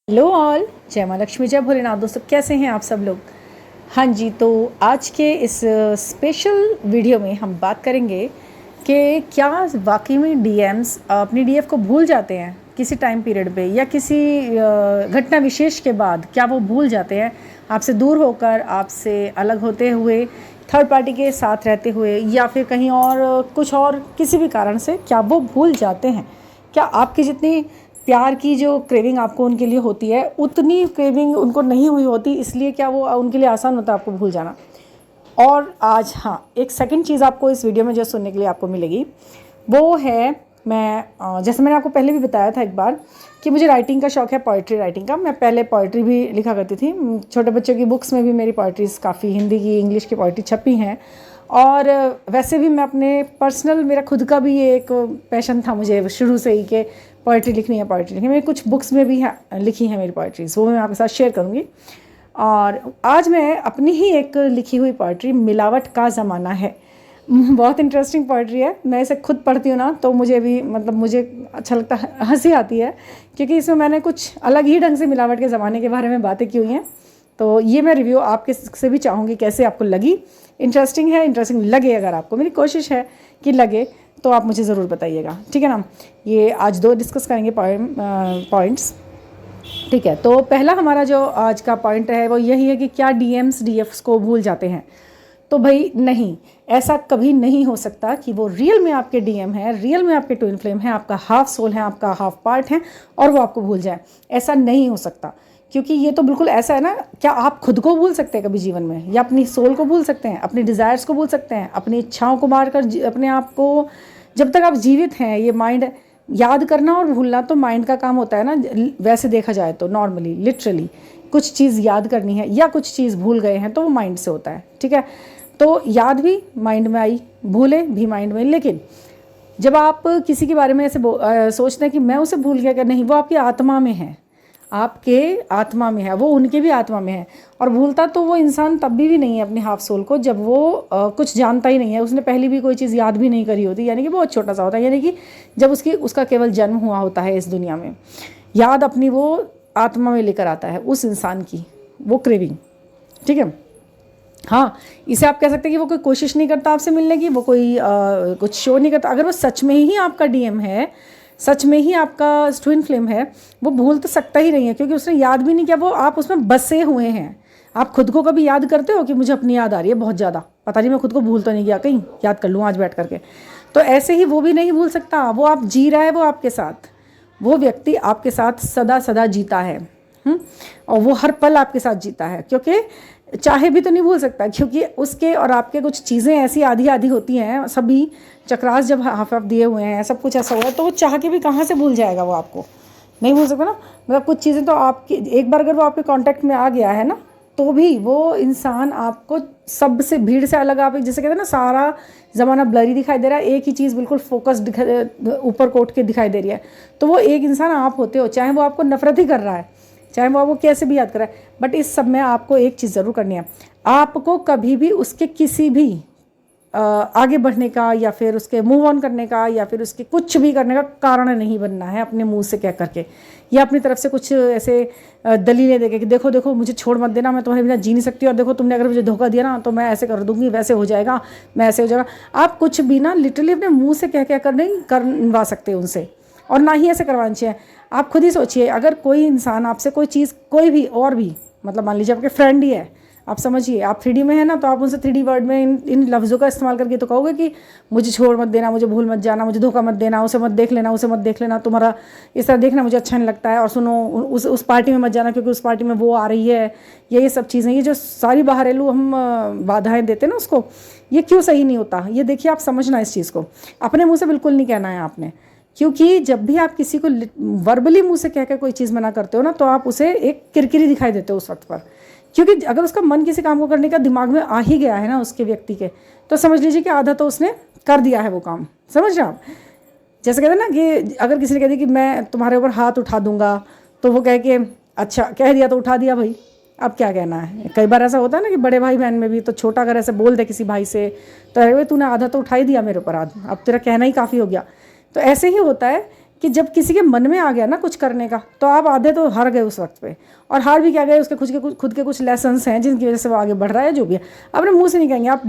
Hello all, जय माँ लक्ष्मी, जय भोलेनाथ। दोस्तों कैसे हैं आप सब लोग। हाँ जी, तो आज के इस स्पेशल वीडियो में हम बात करेंगे कि क्या वाकई में डीएम्स अपनी डीएफ को भूल जाते हैं किसी टाइम पीरियड पे, या किसी घटना विशेष के बाद क्या वो भूल जाते हैं, आपसे दूर होकर, आपसे अलग होते हुए, थर्ड पार्टी के साथ रहते हुए, या फिर कहीं और कुछ और किसी भी कारण से क्या वो भूल जाते हैं। क्या आपकी जितनी प्यार की जो क्रेविंग आपको उनके लिए होती है उतनी क्रेविंग उनको नहीं हुई होती, इसलिए क्या वो उनके लिए आसान होता है आपको भूल जाना। और आज हाँ, एक सेकंड चीज़ आपको इस वीडियो में जो सुनने के लिए आपको मिलेगी वो है, मैं जैसे मैंने आपको पहले भी बताया था एक बार कि मुझे राइटिंग का शौक़ है, पोइट्री राइटिंग का। मैं पहले पोइट्री भी लिखा करती थी, छोटे बच्चों की बुक्स में भी मेरी पोइट्रीज़ काफ़ी हिंदी की, इंग्लिश की पोइट्री छपी हैं। और वैसे भी मैं अपने पर्सनल, मेरा खुद का भी ये एक पैशन था मुझे शुरू से ही कि पोइट्री लिखनी है, पोइट्री लिखनी है। मेरी कुछ बुक्स में भी लिखी हैं मेरी पोइट्रीज़, वो मैं आपके साथ शेयर करूँगी। और आज मैं अपनी ही एक लिखी हुई पोइट्री, मिलावट का ज़माना है, बहुत इंटरेस्टिंग पोइट्री है। मैं इसे खुद पढ़ती हूँ ना तो मुझे भी मुझे अच्छा लगता है, हंसी आती है, क्योंकि इसमें मैंने कुछ अलग ही ढंग से मिलावट के ज़माने के बारे में बातें की हुई हैं। तो ये मैं रिव्यू आपके से भी चाहूँगी कैसे आपको लगी। इंटरेस्टिंग है, इंटरेस्टिंग लगे अगर आपको, मेरी कोशिश है कि लगे, तो आप मुझे ज़रूर बताइएगा, ठीक है ना। ये आज 2 डिस्कस करेंगे पॉइंट्स, ठीक है। तो पहला हमारा जो आज का पॉइंट है वो यही है कि क्या डीएम्स डीएफ्स को भूल जाते हैं। तो भाई नहीं, ऐसा कभी नहीं हो सकता कि वो रियल में आपके डीएम है, रियल में आपके ट्विन फ्लेम है, आपका हाफ सोल है, आपका हाफ पार्ट है, और वो आपको भूल जाए। ऐसा नहीं हो सकता, क्योंकि ये तो बिल्कुल ऐसा है ना। क्या आप खुद को भूल सकते हैं कभी जीवन में, या अपनी सोल को भूल सकते हैं, अपनी डिज़ायर्स को भूल सकते हैं, अपनी इच्छाओं को मारकर अपने आप को, जब तक आप जीवित हैं। ये माइंड याद करना और भूलना तो माइंड का काम होता है ना, वैसे देखा जाए तो नॉर्मली, लिटरली कुछ चीज़ याद करनी है या कुछ चीज़ भूल गए हैं तो वो माइंड से होता है, ठीक है। तो याद भी माइंड में आई, भूले भी माइंड में। लेकिन जब आप किसी के बारे में ऐसे सोचते हैं कि मैं उसे भूल गया, क्या नहीं, वो आपकी आत्मा में है, आपके आत्मा में है, वो उनके भी आत्मा में है। और भूलता तो वो इंसान तब भी नहीं है अपने हाफ सोल को, जब वो कुछ जानता ही नहीं है, उसने पहले भी कोई चीज़ याद भी नहीं करी होती, यानी कि बहुत छोटा सा होता है, यानी कि जब उसका केवल जन्म हुआ होता है इस दुनिया में। याद अपनी वो आत्मा में लेकर आता है उस इंसान की, वो क्रेविंग, ठीक है। हाँ, इसे आप कह सकते हैं कि वो कोई कोशिश नहीं करता आपसे मिलने की, वो कोई कुछ शो नहीं करता। अगर वो सच में ही आपका डीएम है, सच में ही आपका ट्विन फ्लेम है, वो भूल तो सकता ही नहीं है, क्योंकि उसने याद भी नहीं किया, वो आप उसमें बसे हुए हैं। आप खुद को कभी याद करते हो कि मुझे अपनी याद आ रही है बहुत ज़्यादा, पता नहीं मैं खुद को भूल तो नहीं गया, कहीं याद कर लूँ आज बैठ करके। तो ऐसे ही वो भी नहीं भूल सकता। वो आप जी रहा है, वो आपके साथ, वो व्यक्ति आपके साथ सदा सदा जीता है, और वो हर पल आपके साथ जीता है, क्योंकि चाहे भी तो नहीं भूल सकता, क्योंकि उसके और आपके कुछ चीज़ें ऐसी आधी आधी होती हैं। सभी चक्रास जब हाफ हाफ दिए हुए हैं, सब कुछ ऐसा हुआ है, तो वो चाह के भी कहाँ से भूल जाएगा, वो आपको नहीं भूल सकता ना। मतलब कुछ चीज़ें तो आपकी, एक बार अगर वो आपके कांटेक्ट में आ गया है ना, तो भी वो इंसान आपको सबसे, भीड़ से अलग, आप जैसे कहते हैं ना, सारा ज़माना ब्लरी दिखाई दे रहा है, एक ही चीज़ बिल्कुल फोकस ऊपर कोट के दिखाई दे रही है, तो वो एक इंसान आप होते हो। चाहे वो आपको नफरत ही कर रहा है, चाहे वो आपको कैसे भी याद कराए, बट इस सब में आपको एक चीज़ ज़रूर करनी है, आपको कभी भी उसके किसी भी आगे बढ़ने का, या फिर उसके मूव ऑन करने का, या फिर उसके कुछ भी करने का कारण नहीं बनना है अपने मुंह से कह करके, या अपनी तरफ से कुछ ऐसे दलीलें देके कि देखो देखो मुझे छोड़ मत देना, मैं तुम्हारे बिना जी नहीं सकती, और देखो तुमने अगर मुझे धोखा दिया ना तो मैं ऐसे कर दूंगी, वैसे हो जाएगा, मैं ऐसे हो जाएगा। आप कुछ भी ना लिटरली अपने मुँह से कह कर नहीं करवा सकते उनसे, और ना ही ऐसे करवाना चाहिए। आप खुद ही सोचिए, अगर कोई इंसान आपसे कोई चीज़, कोई भी और भी, मतलब मान लीजिए आपके फ्रेंड ही है, आप समझिए आप 3D में है ना, तो आप उनसे 3D वर्ड में इन लफ्ज़ों का इस्तेमाल करके तो कहोगे कि मुझे छोड़ मत देना, मुझे भूल मत जाना, मुझे धोखा मत देना, उसे मत देख लेना, उसे मत देख लेना, तुम्हारा इस तरह देखना मुझे अच्छा नहीं लगता है, और सुनो उस पार्टी में मत जाना क्योंकि उस पार्टी में वो आ रही है। ये सब चीज़ें, ये जो सारी बाहरेलू हम बाधाएँ देते हैं ना उसको, ये क्यों सही नहीं होता, ये देखिए आप समझना इस चीज़ को। अपने मुँह से बिल्कुल नहीं कहना है आपने, क्योंकि जब भी आप किसी को वर्बली मुँह से कहकर कोई चीज़ मना करते हो ना, तो आप उसे एक किरकिरी दिखाई देते हो उस वक्त पर। क्योंकि अगर उसका मन किसी काम को करने का दिमाग में आ ही गया है ना उसके व्यक्ति के, तो समझ लीजिए कि आधा तो उसने कर दिया है वो काम। समझ रहे आप, जैसे कहते हैं ना कि अगर किसी ने कह दिया कि मैं तुम्हारे ऊपर हाथ उठा दूंगा, तो वो कह के अच्छा कह दिया तो उठा दिया भाई, अब क्या कहना है। कई बार ऐसा होता है ना कि बड़े भाई बहन में भी, तो छोटा अगर ऐसे बोल दे किसी भाई से, तो अरे तूने आधा तो उठा ही दिया मेरे ऊपर, आधा अब तेरा कहना ही काफ़ी हो गया। तो ऐसे ही होता है कि जब किसी के मन में आ गया ना कुछ करने का, तो आप आधे तो हार गए उस वक्त पे। और हार भी क्या गए, उसके खुद के कुछ लेसन्स हैं जिनकी वजह से वो आगे बढ़ रहा है, जो भी है अपने मुंह से नहीं कहेंगे आप।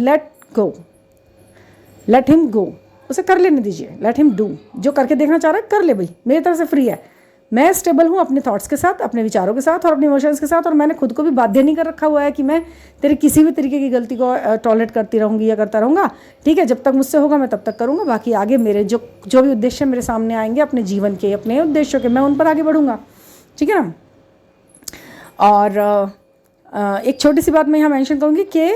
लेट हिम गो, उसे कर लेने दीजिए, लेट हिम डू। जो करके देखना चाह रहा है कर ले भाई, मेरी तरफ से फ्री है। मैं स्टेबल हूँ अपने थॉट्स के साथ, अपने विचारों के साथ और अपने इमोशंस के साथ, और मैंने खुद को भी बाध्य नहीं कर रखा हुआ है कि मैं तेरे किसी भी तरीके की गलती को टॉलरेट करती रहूँगी या करता रहूँगा। ठीक है, जब तक मुझसे होगा मैं तब तक करूँगा, बाकी आगे मेरे जो भी उद्देश्य मेरे सामने आएंगे अपने जीवन के, अपने उद्देश्यों के, मैं उन पर आगे बढ़ूँगा। ठीक है ना। और एक छोटी सी बात मैं यहाँ मेंशन करूँगी कि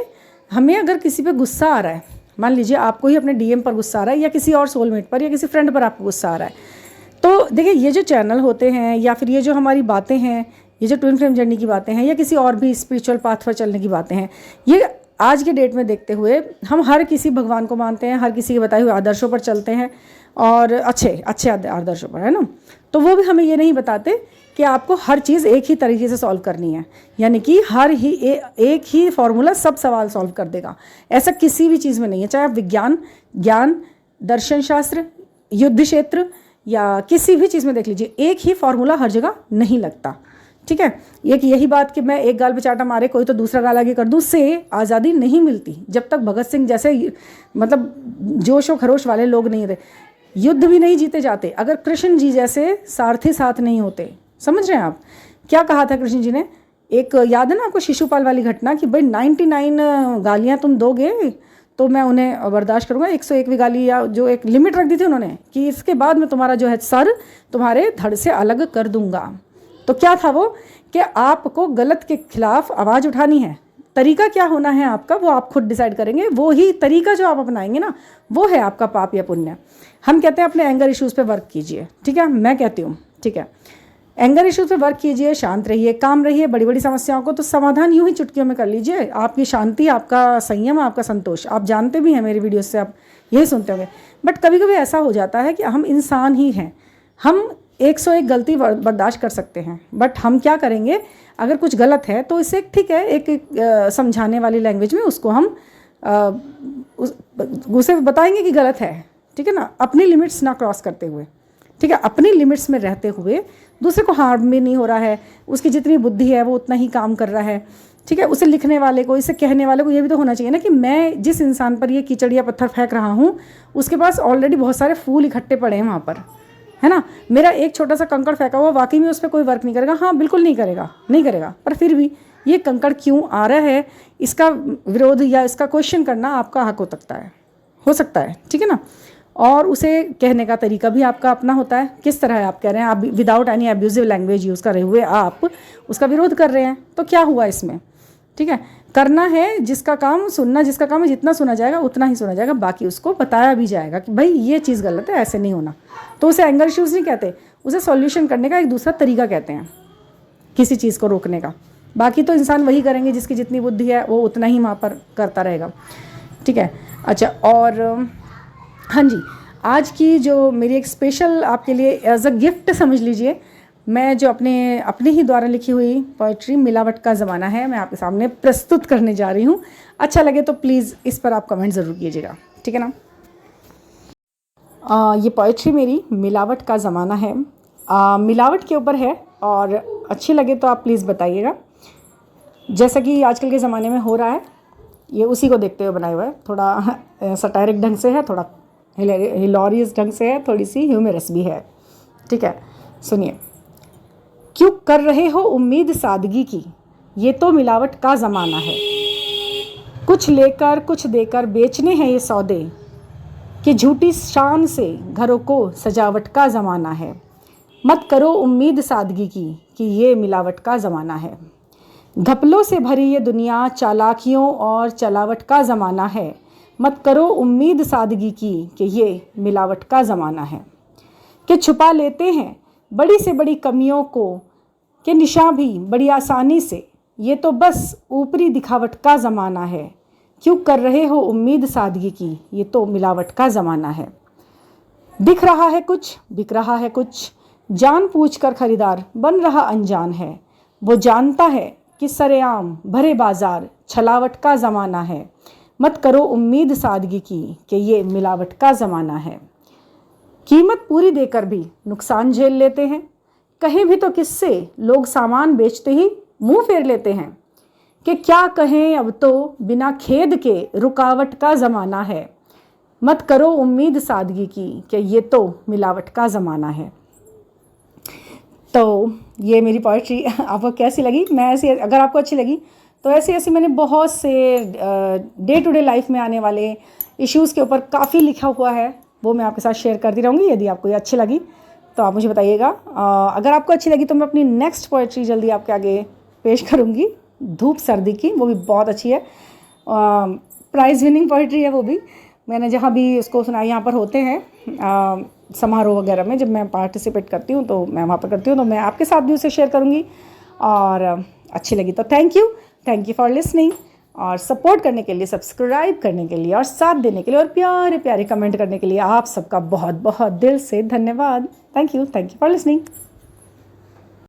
हमें अगर किसी पे गुस्सा आ रहा है, मान लीजिए आपको ही अपने डीएम पर गुस्सा आ रहा है, या किसी और सोलमेट पर या किसी फ्रेंड पर आपको गुस्सा आ रहा है, तो देखिए ये जो चैनल होते हैं या फिर ये जो हमारी बातें हैं, ये जो ट्विन फ्लेम जर्नी की बातें हैं या किसी और भी स्पिरिचुअल पाथ पर चलने की बातें हैं, ये आज के डेट में देखते हुए हम हर किसी भगवान को मानते हैं, हर किसी के बताए हुए आदर्शों पर चलते हैं, और अच्छे आदर्शों पर, है ना। तो वो भी हमें ये नहीं बताते कि आपको हर चीज़ एक ही तरीके से सॉल्व करनी है, यानी कि एक ही फॉर्मूला सब सवाल सॉल्व कर देगा। ऐसा किसी भी चीज़ में नहीं है, चाहे आप विज्ञान, ज्ञान, दर्शन शास्त्र, युद्ध क्षेत्र या किसी भी चीज़ में देख लीजिए, एक ही फॉर्मूला हर जगह नहीं लगता। ठीक है, यही बात कि मैं एक गाल पे चाटा मारे कोई तो दूसरा गाल आगे कर दूँ, से आज़ादी नहीं मिलती। जब तक भगत सिंह जैसे मतलब जोश और खरोश वाले लोग नहीं थे, युद्ध भी नहीं जीते जाते अगर कृष्ण जी जैसे सारथी साथ नहीं होते। समझ रहे हैं आप क्या कहा था कृष्ण जी ने? एक याद है ना आपको शिशुपाल वाली घटना कि भाई 99 गालियाँ तुम दोगे तो मैं उन्हें बर्दाश्त करूँगा, 101वीं गाली, या जो एक लिमिट रख दी थी उन्होंने कि इसके बाद मैं तुम्हारा जो है सर तुम्हारे धड़ से अलग कर दूंगा। तो क्या था वो कि आपको गलत के खिलाफ आवाज़ उठानी है। तरीका क्या होना है आपका वो आप खुद डिसाइड करेंगे। वो ही तरीका जो आप अपनाएंगे ना वो है आपका पाप या पुण्य। हम कहते हैं अपने एंगर इश्यूज़ पे वर्क कीजिए। ठीक है, मैं कहती हूँ ठीक है, एंगर इश्यूज़ पे वर्क कीजिए, शांत रहिए, काम रहिए। बड़ी बड़ी समस्याओं को तो समाधान यूं ही चुटकियों में कर लीजिए। आपकी शांति, आपका संयम, आपका संतोष, आप जानते भी हैं मेरी वीडियोस से, आप यही सुनते होंगे। बट कभी कभी ऐसा हो जाता है कि हम इंसान ही हैं, हम 101 गलती बर्दाश्त कर सकते हैं, बट हम क्या करेंगे अगर कुछ गलत है तो इसे ठीक है एक समझाने वाली लैंग्वेज में उसको हम उसे बताएंगे कि गलत है। ठीक है ना, अपनी लिमिट्स ना क्रॉस करते हुए। ठीक है, अपनी लिमिट्स में रहते हुए, दूसरे को हार्म भी नहीं हो रहा है, उसकी जितनी बुद्धि है वो उतना ही काम कर रहा है। ठीक है, उसे लिखने वाले को, इसे कहने वाले को ये भी तो होना चाहिए ना कि मैं जिस इंसान पर ये कीचड़ या पत्थर फेंक रहा हूँ उसके पास ऑलरेडी बहुत सारे फूल इकट्ठे पड़े हैं वहाँ पर, है ना। मेरा एक छोटा सा कंकड़ फेंका हुआ वाकई में उस पर कोई वर्क नहीं करेगा, हाँ बिल्कुल नहीं करेगा, पर फिर भी ये कंकड़ क्यों आ रहा है इसका विरोध या इसका क्वेश्चन करना आपका हक हो सकता है। ठीक है ना। और उसे कहने का तरीका भी आपका अपना होता है, किस तरह आप कह रहे हैं। आप without any abusive language use कर रहे हुए आप उसका विरोध कर रहे हैं, तो क्या हुआ इसमें। ठीक है, करना है जिसका काम सुनना, जिसका काम है जितना सुना जाएगा उतना ही सुना जाएगा, बाकी उसको बताया भी जाएगा कि भाई ये चीज़ गलत है, ऐसे नहीं होना। तो उसे एंगर इश्यूज़ नहीं कहते, उसे सॉल्यूशन करने का एक दूसरा तरीका कहते हैं किसी चीज़ को रोकने का। बाकी तो इंसान वही करेंगे जिसकी जितनी बुद्धि है वो उतना ही वहाँ पर करता रहेगा। ठीक है, अच्छा, और हाँ जी, आज की जो मेरी एक स्पेशल आपके लिए एज अ गिफ्ट समझ लीजिए, मैं जो अपने ही द्वारा लिखी हुई पोइट्री मिलावट का ज़माना है मैं आपके सामने प्रस्तुत करने जा रही हूँ। अच्छा लगे तो प्लीज़ इस पर आप कमेंट ज़रूर कीजिएगा। ठीक है ना। ये पोइट्री मेरी मिलावट का ज़माना है, मिलावट के ऊपर है, और अच्छी लगे तो आप प्लीज़ बताइएगा। जैसा कि आजकल के ज़माने में हो रहा है, ये उसी को देखते हुए बनाया हुआ है। थोड़ा सटायरिक ढंग से है, थोड़ा हिलोरियस ढंग से है, थोड़ी सी ह्यूमरस भी है। ठीक है, सुनिए। क्यों कर रहे हो उम्मीद सादगी की, ये तो मिलावट का ज़माना है। कुछ लेकर कुछ देकर बेचने हैं ये सौदे, कि झूठी शान से घरों को सजावट का ज़माना है। मत करो उम्मीद सादगी की कि ये मिलावट का ज़माना है। घपलों से भरी ये दुनिया चालाकियों और चलावट का ज़माना है। मत करो उम्मीद सादगी की कि ये मिलावट का ज़माना है। कि छुपा लेते हैं बड़ी से बड़ी कमियों को के निशान भी बड़ी आसानी से, ये तो बस ऊपरी दिखावट का ज़माना है। क्यों कर रहे हो उम्मीद सादगी की, ये तो मिलावट का ज़माना है। दिख रहा है कुछ, बिक रहा है कुछ, जान पूछ कर खरीदार बन रहा अनजान है। वो जानता है कि सरेआम भरे बाजार छलावट का ज़माना है। मत करो उम्मीद सादगी की कि ये मिलावट का ज़माना है। कीमत पूरी देकर भी नुकसान झेल लेते हैं। कहें भी तो किससे, लोग सामान बेचते ही मुंह फेर लेते हैं। कि क्या कहें अब तो बिना खेद के रुकावट का ज़माना है। मत करो उम्मीद सादगी की कि ये तो मिलावट का ज़माना है। तो ये मेरी पोइट्री आपको कैसी लगी? मैं ऐसी, अगर आपको अच्छी लगी तो ऐसी मैंने बहुत से डे टू डे लाइफ में आने वाले इश्यूज़ के ऊपर काफ़ी लिखा हुआ है, वो मैं आपके साथ शेयर करती रहूँगी। यदि आपको ये अच्छी लगी तो आप मुझे बताइएगा। अगर आपको अच्छी लगी तो मैं अपनी नेक्स्ट पोइट्री जल्दी आपके आगे पेश करूँगी, धूप सर्दी की, वो भी बहुत अच्छी है। प्राइज़ विनिंग पोइट्री है वो भी। मैंने जहाँ भी उसको सुना, यहाँ पर होते हैं समारोह वगैरह में, जब मैं पार्टिसिपेट करती हूँ तो मैं वहाँ पर करती हूँ, तो मैं आपके साथ भी उसे शेयर करूँगी। और अच्छी लगी तो थैंक यू फॉर लिसनिंग, और सपोर्ट करने के लिए, सब्सक्राइब करने के लिए, और साथ देने के लिए, और प्यारे प्यारे कमेंट करने के लिए आप सबका बहुत बहुत दिल से धन्यवाद। Thank you for listening.